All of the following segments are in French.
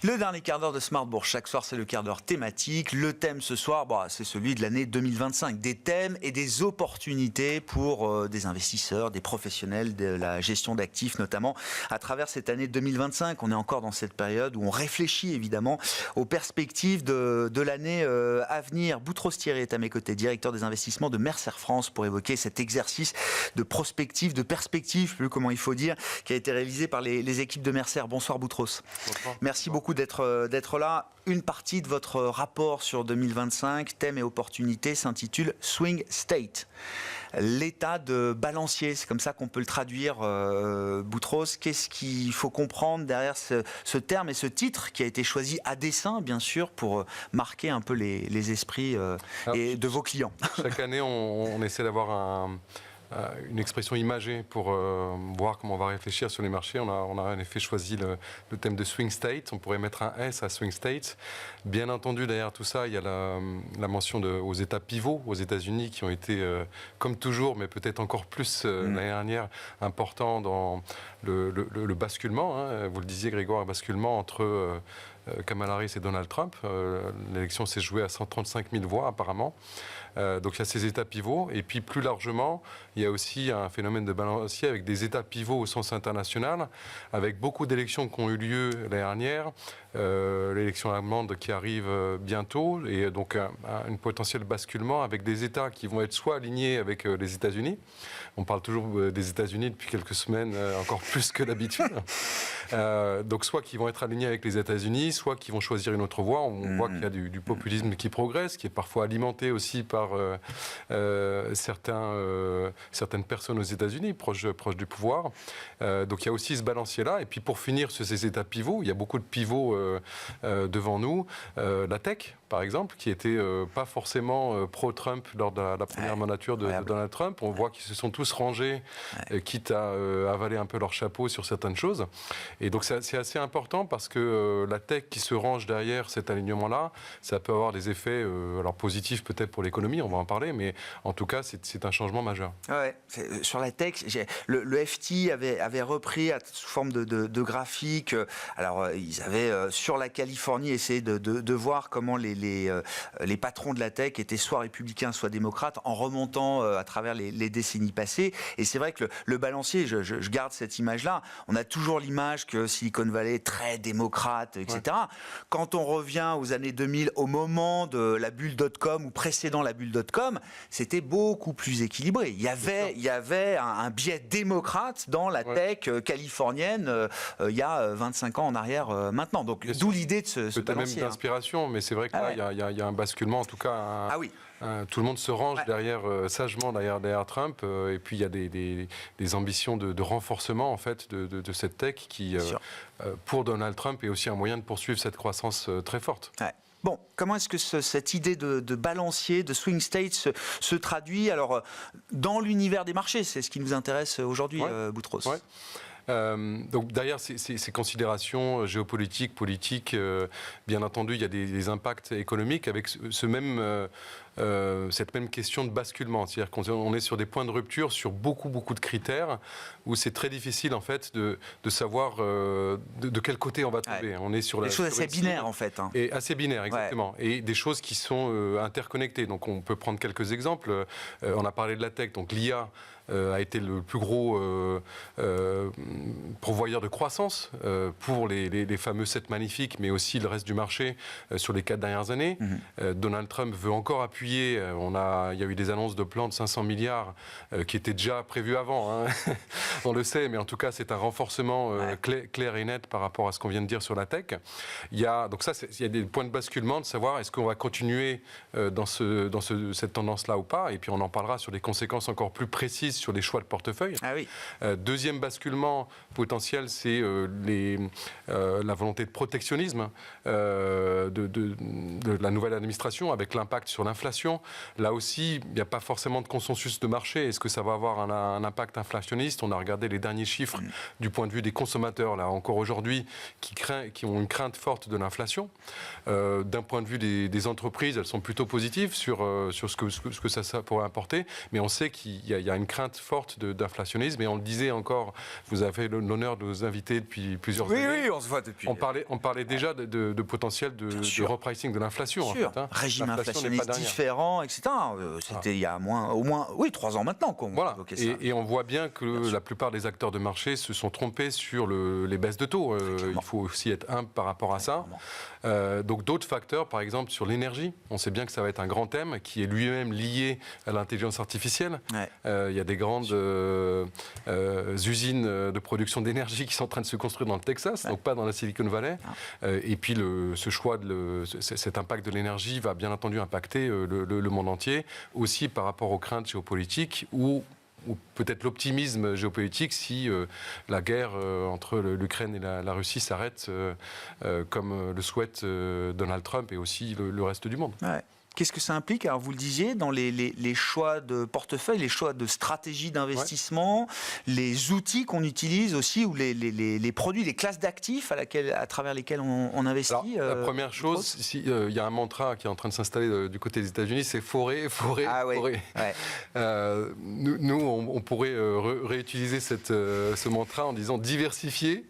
Le dernier quart d'heure de Smart Bourse, chaque soir c'est le quart d'heure thématique. Le thème ce soir, c'est celui de l'année 2025. Des thèmes et des opportunités pour des investisseurs, des professionnels de la gestion d'actifs notamment. À travers cette année 2025, on est encore dans cette période où on réfléchit évidemment aux perspectives de l'année à venir. Boutros Thierry est à mes côtés, directeur des investissements de Mercer France, pour évoquer cet exercice de prospective, de perspective, plus comment il faut dire, qui a été réalisé par les équipes de Mercer. Bonsoir Boutros. Bonsoir. Merci beaucoup d'être là. Une partie de votre rapport sur 2025, thèmes et opportunités, s'intitule Swing State. L'état de balancier, c'est comme ça qu'on peut le traduire, Boutros. Qu'est-ce qu'il faut comprendre derrière ce terme et ce titre qui a été choisi à dessein, bien sûr, pour marquer un peu les esprits et de vos clients? Chaque année, on essaie d'avoir une expression imagée pour voir comment on va réfléchir sur les marchés. On a en effet choisi le thème de Swing State. On pourrait mettre un S à Swing State. Bien entendu, derrière tout ça, il y a la mention aux États pivots aux États-Unis qui ont été, comme toujours, mais peut-être encore plus l'année dernière, importants dans le basculement. Vous le disiez, Grégoire, un basculement entre Kamala Harris et Donald Trump. L'élection s'est jouée à 135 000 voix apparemment. Donc il y a ces états pivots. Et puis plus largement, il y a aussi un phénomène de balancier avec des états pivots au sens international, avec beaucoup d'élections qui ont eu lieu l'année dernière. L'élection allemande qui arrive bientôt, et donc un potentiel basculement avec des États qui vont être soit alignés avec les États-Unis. On parle toujours des États-Unis depuis quelques semaines, encore plus que d'habitude. Donc soit qui vont être alignés avec les États-Unis, soit qui vont choisir une autre voie. On voit qu'il y a du populisme qui progresse, qui est parfois alimenté aussi par certaines personnes aux États-Unis proches du pouvoir. Donc il y a aussi ce balancier-là. Et puis pour finir sur ces États pivots, il y a beaucoup de pivots devant nous. La tech, par exemple, qui était pas forcément pro-Trump lors de la première mandature de Donald Trump. On voit qu'ils se sont tous rangés, quitte à avaler un peu leur chapeau sur certaines choses. Et donc c'est assez important parce que la tech qui se range derrière cet alignement-là, ça peut avoir des effets alors positifs peut-être pour l'économie, on va en parler, mais en tout cas c'est un changement majeur. Ouais, sur la tech, le FT avait repris sous forme de graphique. Alors ils avaient sur la Californie essayé de voir comment les patrons de la tech étaient soit républicains, soit démocrates, en remontant à travers les décennies passées. Et c'est vrai que le balancier, je garde cette image-là. On a toujours l'image que Silicon Valley est très démocrate, etc. Ouais. Quand on revient aux années 2000, au moment de la bulle .com ou précédant la bulle .com, c'était beaucoup plus équilibré. Il y avait un biais démocrate dans la tech californienne il y a 25 ans en arrière maintenant. Donc d'où l'idée de ce balancier. Même d'inspiration, mais c'est vrai que là, il y a un basculement, en tout cas. Tout le monde se range sagement derrière Trump, et puis il y a des ambitions de renforcement en fait de cette tech qui, pour Donald Trump, est aussi un moyen de poursuivre cette croissance très forte. Ouais. Bon, comment est-ce que cette idée de balancier, de swing state se traduit alors dans l'univers des marchés? C'est ce qui nous intéresse aujourd'hui, Boutros. Ouais. Donc derrière ces considérations géopolitiques, politiques, bien entendu, il y a des impacts économiques avec cette même question de basculement. C'est-à-dire qu'on est sur des points de rupture sur beaucoup de critères où c'est très difficile en fait de savoir de quel côté on va tomber. Ouais. On est sur des choses assez binaires en fait. Et assez binaires, exactement. Ouais. Et des choses qui sont interconnectées. Donc on peut prendre quelques exemples. On a parlé de la tech, donc l'IA a été le plus gros pourvoyeur de croissance pour les fameux 7 magnifiques, mais aussi le reste du marché sur les 4 dernières années. Donald Trump veut encore appuyer. Il y a eu des annonces de plans de 500 milliards qui étaient déjà prévus avant. On le sait, mais en tout cas, c'est un renforcement clair et net par rapport à ce qu'on vient de dire sur la tech. Il y a des points de basculement de savoir est-ce qu'on va continuer dans cette tendance-là ou pas. Et puis on en parlera sur des conséquences encore plus précises sur les choix de portefeuille. Ah oui. Deuxième basculement potentiel, c'est la volonté de protectionnisme de la nouvelle administration avec l'impact sur l'inflation. Là aussi, il n'y a pas forcément de consensus de marché. Est-ce que ça va avoir un impact inflationniste? On a regardé les derniers chiffres du point de vue des consommateurs, là encore aujourd'hui, qui ont une crainte forte de l'inflation. D'un point de vue des entreprises, elles sont plutôt positives sur ce que ça pourrait apporter, mais on sait qu'il y a une crainte crainte forte d'inflationnisme. Et on le disait encore, vous avez l'honneur de nous inviter depuis plusieurs années. Oui, on se voit depuis. On parlait déjà de potentiel de repricing de l'inflation. En fait, régime inflationniste différent, etc. C'était il y a au moins 3 ans maintenant qu'on évoquait ça. Et on voit bien que la plupart des acteurs de marché se sont trompés sur les baisses de taux. Il faut aussi être humble par rapport à ça. Donc d'autres facteurs, par exemple sur l'énergie, on sait bien que ça va être un grand thème qui est lui-même lié à l'intelligence artificielle. Il y a des grandes usines de production d'énergie qui sont en train de se construire dans le Texas, donc pas dans la Silicon Valley. Et puis cet impact de l'énergie va bien entendu impacter le monde entier, aussi par rapport aux craintes géopolitiques ou peut-être l'optimisme géopolitique si la guerre entre l'Ukraine et la Russie s'arrête comme le souhaite Donald Trump et aussi le reste du monde. Qu'est-ce que ça implique? Alors vous le disiez, dans les choix de portefeuille, les choix de stratégie d'investissement, les outils qu'on utilise aussi, ou les produits, les classes d'actifs à travers lesquels on investit. Alors, la première chose, il y a un mantra qui est en train de s'installer du côté des États-Unis, c'est forêt. Nous, on pourrait réutiliser ce mantra en disant diversifier.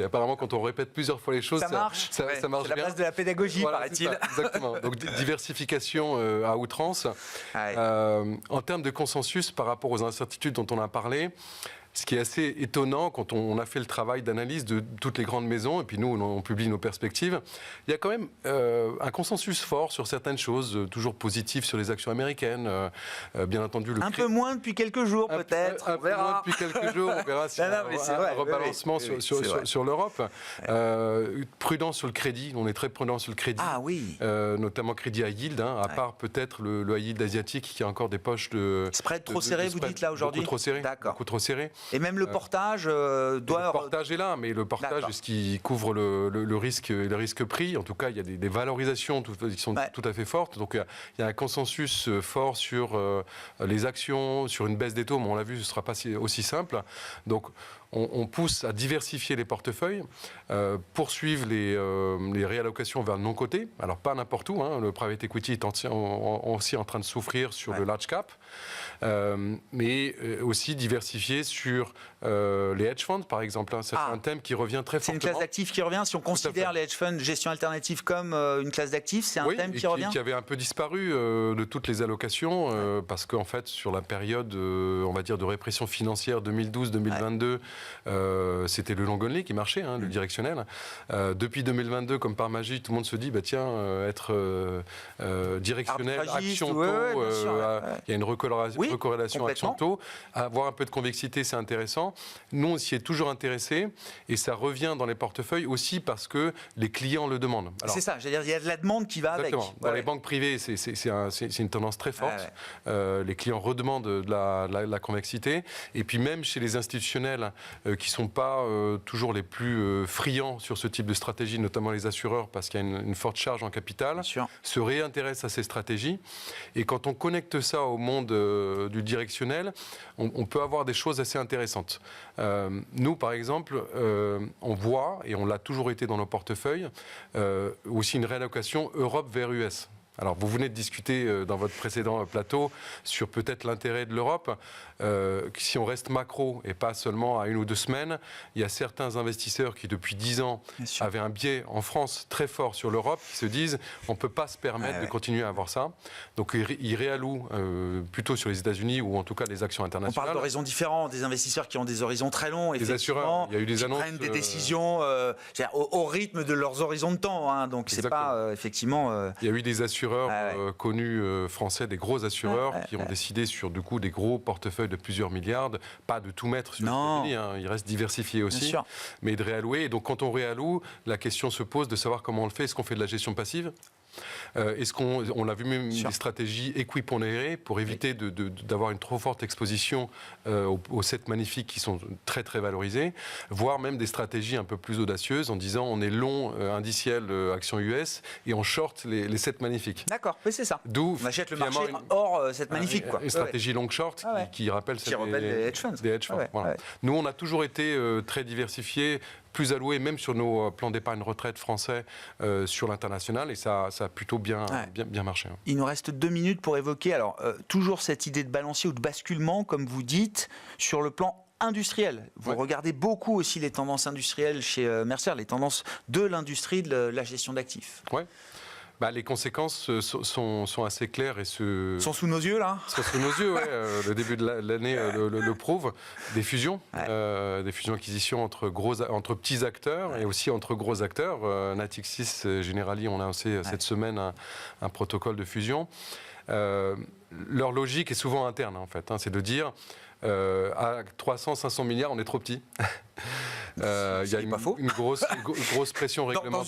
Apparemment, quand on répète plusieurs fois les choses, ça marche. Ça marche bien. C'est la base de la pédagogie, paraît-il. Exactement. Donc diversification à outrance. En termes de consensus par rapport aux incertitudes dont on a parlé, ce qui est assez étonnant quand on a fait le travail d'analyse de toutes les grandes maisons, et puis nous, on publie nos perspectives, il y a quand même un consensus fort sur certaines choses, toujours positif sur les actions américaines, bien entendu. Un peu moins depuis quelques jours, peut-être. Un peu moins depuis quelques jours, on verra si un rebalancement sur l'Europe. Prudent sur le crédit, on est très prudent sur le crédit. Notamment crédit à yield, à part peut-être le high yield asiatique qui a encore des poches de... Spread trop serré, vous dites là aujourd'hui? Beaucoup trop serré. Et même le portage doit... Le portage est là, mais le portage, est-ce qu'il couvre le risque et le risque prix? En tout cas, il y a des valorisations qui sont tout à fait fortes. Donc, il y a un consensus fort sur les actions, sur une baisse des taux, mais on l'a vu, ce ne sera pas aussi simple. Donc, on pousse à diversifier les portefeuilles, poursuivre les réallocations vers le non-coté. Alors, pas n'importe où. Le private equity est aussi en train de souffrir sur le large cap. Mais aussi diversifier sur les hedge funds, par exemple. C'est un thème qui revient très fortement. C'est une classe d'actifs qui revient. Si on considère les hedge funds, gestion alternative comme une classe d'actifs, c'est un thème qui revient. Qui avait un peu disparu de toutes les allocations, parce qu'en fait, sur la période, on va dire, de répression financière 2012-2022, c'était le long only qui marchait, le directionnel. Depuis 2022, comme par magie, tout le monde se dit, être directionnel, action taux, il y a une recorrélation action-taux. Avoir un peu de convexité, c'est intéressant. Nous, on s'y est toujours intéressé et ça revient dans les portefeuilles aussi parce que les clients le demandent. C'est ça, il y a de la demande qui va exactement. avec. Dans les banques privées, c'est une tendance très forte. Les clients redemandent de la convexité. Et puis même chez les institutionnels qui ne sont pas toujours les plus friands sur ce type de stratégie, notamment les assureurs, parce qu'il y a une forte charge en capital, se réintéressent à ces stratégies. Et quand on connecte ça au monde du directionnel, on peut avoir des choses assez intéressantes. Nous, par exemple, on voit, et on l'a toujours été dans nos portefeuilles, aussi une réallocation Europe vers US. Alors, vous venez de discuter dans votre précédent plateau sur peut-être l'intérêt de l'Europe. Si on reste macro et pas seulement à 1 ou 2 semaines, il y a certains investisseurs qui, depuis 10 ans, avaient un biais en France très fort sur l'Europe, qui se disent on ne peut pas se permettre de continuer à avoir ça. Donc, ils réallouent plutôt sur les États-Unis ou en tout cas les actions internationales. On parle d'horizons différents, des investisseurs qui ont des horizons très longs, des assureurs, il y a eu des annonces, prennent des décisions au rythme de leurs horizons de temps. Donc, c'est pas effectivement... Il y a eu des assureurs connus français, des gros assureurs qui ont décidé sur du coup des gros portefeuilles de plusieurs milliards, pas de tout mettre sur les États-Unis, il reste diversifié aussi, mais de réallouer. Et donc quand on réalloue, la question se pose de savoir comment on le fait. Est-ce qu'on fait de la gestion passive ? Est-ce qu'on a vu même des stratégies équipondérées pour éviter d'avoir une trop forte exposition aux 7 magnifiques qui sont très très valorisés, voire même des stratégies un peu plus audacieuses en disant on est long indiciel action US et on short les 7 magnifiques. D'accord, mais c'est ça. D'où on achète le marché hors 7 magnifiques. Une stratégie long short qui rappelle les hedge funds. Des hedge funds. Nous on a toujours été très diversifiés plus alloués, même sur nos plans d'épargne retraite français, sur l'international, et ça a plutôt bien marché. Il nous reste 2 minutes pour évoquer, alors, toujours cette idée de balancier ou de basculement, comme vous dites, sur le plan industriel. Vous regardez beaucoup aussi les tendances industrielles chez Mercer, les tendances de l'industrie de la gestion d'actifs. Oui. Les conséquences sont assez claires et sont sous nos yeux, là. Sont sous nos yeux, le début de l'année le prouve. Des fusions, acquisitions entre petits acteurs et aussi entre gros acteurs. Natixis, Generali, on a aussi cette semaine un protocole de fusion. Leur logique est souvent interne, en fait. C'est de dire, à 300-500 milliards, on est trop petit. Il y a une grosse pression réglementaire.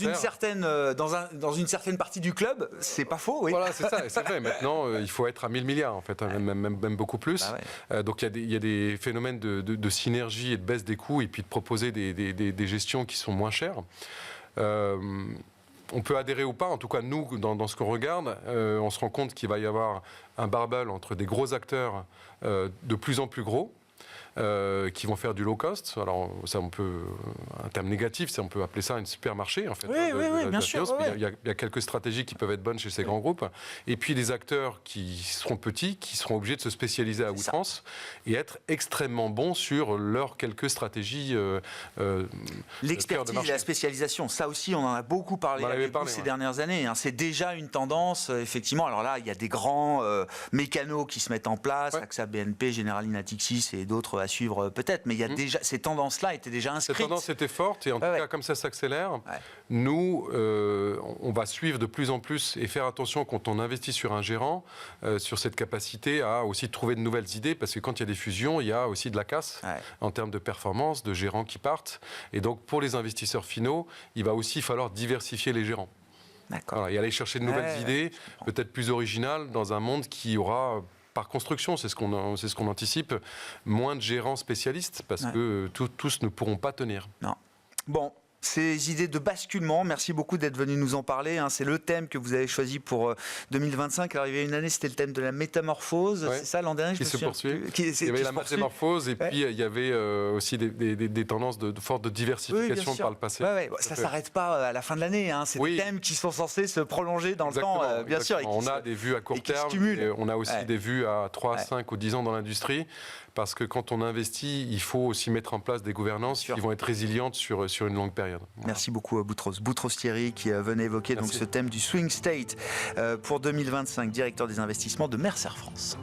Dans une certaine partie du club, c'est pas faux, oui. Voilà, c'est ça, c'est vrai. Maintenant, il faut être à 1000 milliards, en fait, même beaucoup plus. Donc il y a des phénomènes de synergie et de baisse des coûts, et puis de proposer des gestions qui sont moins chères. On peut adhérer ou pas, en tout cas nous, dans ce qu'on regarde, on se rend compte qu'il va y avoir un barbel entre des gros acteurs de plus en plus gros, qui vont faire du low cost. Alors ça, un terme négatif, on peut appeler ça un supermarché, en fait. Oui, bien sûr. Il y a quelques stratégies qui peuvent être bonnes chez ces grands groupes. Et puis des acteurs qui seront petits, qui seront obligés de se spécialiser à outrance et être extrêmement bons sur leurs quelques stratégies. L'expertise et la spécialisation, ça aussi, on en a beaucoup parlé ces dernières années. C'est déjà une tendance, effectivement. Alors là, il y a des grands mécanos qui se mettent en place, AXA, BNP, Generali, Natixis et d'autres à suivre peut-être, mais il y a déjà, ces tendances-là étaient déjà inscrites. Ces tendances étaient fortes, et en tout cas, comme ça s'accélère, nous, on va suivre de plus en plus et faire attention quand on investit sur un gérant, sur cette capacité à aussi trouver de nouvelles idées, parce que quand il y a des fusions, il y a aussi de la casse en termes de performance, de gérants qui partent. Et donc, pour les investisseurs finaux, il va aussi falloir diversifier les gérants. Voilà, et aller chercher de nouvelles idées, peut-être plus originales, dans un monde qui aura... Par construction, c'est ce qu'on anticipe, moins de gérants spécialistes, parce que tous ne pourront pas tenir. Non. Bon. Ces idées de basculement, merci beaucoup d'être venu nous en parler. C'est le thème que vous avez choisi pour 2025. Alors, il y avait une année, c'était le thème de la métamorphose. C'est ça, l'an dernier, qui se poursuit. Il y avait la métamorphose, et puis il y avait aussi des tendances fortes de diversification par le passé. Ça ne s'arrête pas à la fin de l'année. C'est des thèmes qui sont censés se prolonger dans le temps, bien sûr. On a des vues à court terme, et on a aussi des vues à 3, 5 ou 10 ans dans l'industrie. Parce que quand on investit, il faut aussi mettre en place des gouvernances qui vont être résilientes sur une longue période. Voilà. Merci beaucoup à Boutros Thierry qui venait évoquer donc ce thème du swing state pour 2025, directeur des investissements de Mercer France.